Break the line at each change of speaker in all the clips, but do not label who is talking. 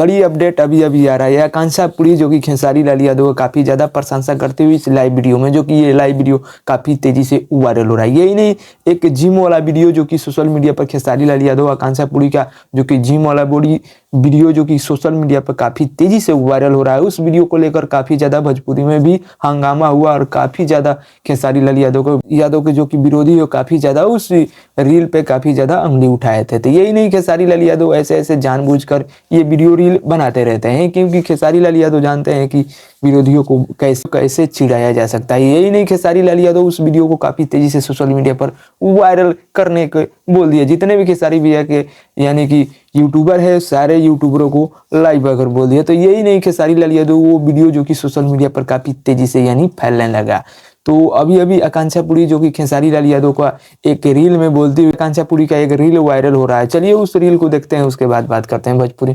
बड़ी अपडेट अभी अभी आ रहा है। आकांक्षा पुरी जो कि खेसारी लाल यादव का काफ़ी ज़्यादा प्रशंसा करते हुए इस लाइव वीडियो में, जो कि ये लाइव वीडियो काफ़ी तेज़ी से वायरल हो रहा है। यही नहीं, एक जिम वाला वीडियो जो कि सोशल मीडिया पर खेसारी लाल यादव आकांक्षा पुरी का जो कि जिम वाला बॉडी वीडियो जो कि सोशल मीडिया पर काफ़ी तेज़ी से वायरल हो रहा है। उस वीडियो को लेकर काफ़ी ज़्यादा भोजपुरी में भी हंगामा हुआ और काफ़ी ज़्यादा खेसारी लाल यादव के जो कि विरोधी हो काफ़ी ज़्यादा उस रील पे काफ़ी ज़्यादा उंगली उठाए थे। तो यही नहीं, खेसारी लाल यादव ऐसे ऐसे जानबूझकर ये वीडियो रील बनाते रहते हैं, क्योंकि खेसारी लाल यादव जानते हैं कि विरोधियों को कैसे कैसे चिढ़ाया जा सकता है। यही नहीं, खेसारी लाल यादव उस वीडियो को काफ़ी तेज़ी से सोशल मीडिया पर वायरल करने को बोल दिया। जितने भी खेसारी भैया के यानी कि यूट्यूबर है, सारे यूट्यूबरों को लाइव अगर बोल दिया। तो यही नहीं, खेसारी लाल यादव वो वीडियो जो कि सोशल मीडिया पर काफ़ी तेज़ी से यानी फैलने लगा। तो अभी अभी आकांक्षा पुरी जो कि खेसारी लाल यादव का एक रील में बोलती हुई, आकांक्षा पुरी का एक रील वायरल हो रहा है। चलिए उस रील को देखते हैं, उसके बाद बात करते हैं भोजपुरी।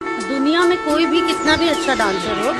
दुनिया में कोई भी कितना भी अच्छा डांसर हो,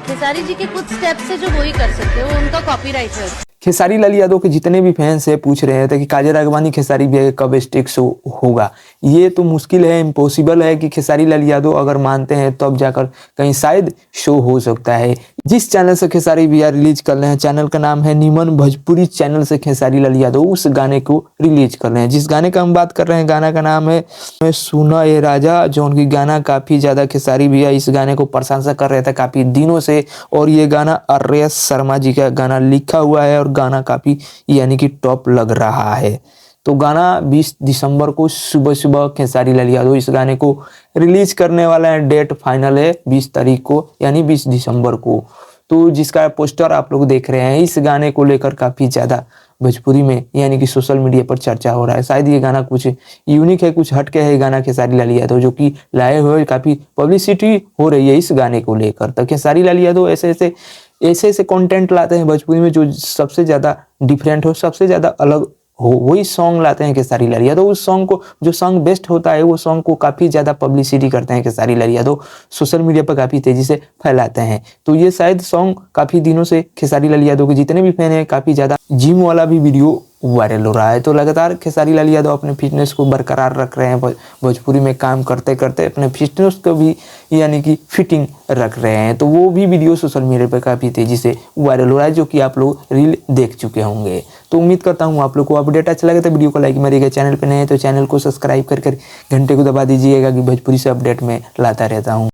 खेसारी जी के कुछ स्टेप्स है जो वो ही कर सकते हो, उनका कॉपीराइट है।
खेसारी लाल यादव के जितने भी फैंस है पूछ रहे थे कि काजल राघवानी खेसारी भैया कब स्टेज शो होगा। ये तो मुश्किल है, इम्पॉसिबल है कि खेसारी लाल यादव अगर मानते हैं तब जाकर कहीं शायद शो हो सकता है। जिस चैनल से खेसारी भैया रिलीज कर रहे हैं, चैनल का नाम है निमन भोजपुरी, चैनल से खेसारी लाल यादव उस गाने को रिलीज कर रहे हैं। जिस गाने का हम बात कर रहे हैं, गाना का नाम है सुना ये राजा, जो उनकी गाना काफ़ी ज़्यादा खेसारी भैया इस गाने को प्रशंसा कर रहे थे काफ़ी दिनों से। और ये गाना आर्यस शर्मा जी का गाना लिखा हुआ है और गाना काफ़ी यानी कि टॉप लग रहा है। तो गाना 20 दिसंबर को सुबह सुबह खेसारी लाल यादव इस गाने को रिलीज करने वाला है। डेट फाइनल है 20 तारीख को यानी 20 दिसंबर को। तो जिसका पोस्टर आप लोग देख रहे हैं, इस गाने को लेकर काफ़ी ज़्यादा भोजपुरी में यानी कि सोशल मीडिया पर चर्चा हो रहा है। शायद ये गाना कुछ यूनिक है, कुछ हटके है गाना खेसारी लाल यादव जो कि लाए हुए, काफ़ी पब्लिसिटी हो रही है इस गाने को लेकर। तो खेसारी लाल यादव ऐसे ऐसे कंटेंट लाते हैं भोजपुरी में जो सबसे ज़्यादा डिफरेंट हो, सबसे ज़्यादा अलग हो, वही सॉन्ग लाते हैं खेसारी लाल यादव। उस सॉन्ग को, जो सॉन्ग बेस्ट होता है, वो सॉन्ग को काफ़ी ज़्यादा पब्लिसिटी करते हैं खेसारी लाल यादव, सोशल मीडिया पर काफ़ी तेज़ी से फैलाते हैं। तो ये शायद सॉन्ग काफ़ी दिनों से खेसारी लाल यादव के जितने भी फैन हैं, काफ़ी ज़्यादा जिम वाला भी वीडियो वायरल हो रहा है। तो लगातार खेसारी लाल यादव अपने फिटनेस को बरकरार रख रहे हैं, भोजपुरी में काम करते करते अपने फिटनेस को भी यानी कि फिटिंग रख रहे हैं। तो वो भी वीडियो सोशल मीडिया पर काफ़ी तेज़ी से वायरल हो रहा है, जो कि आप लोग रील देख चुके होंगे। तो उम्मीद करता हूँ आप लोग को अपडेट अच्छा लगे तो वीडियो को लाइक मारिएगा, चैनल पर नए हैं तो चैनल को सब्सक्राइब कर घंटे को दबा दीजिएगा कि भोजपुरी से अपडेट में लाता रहता हूँ।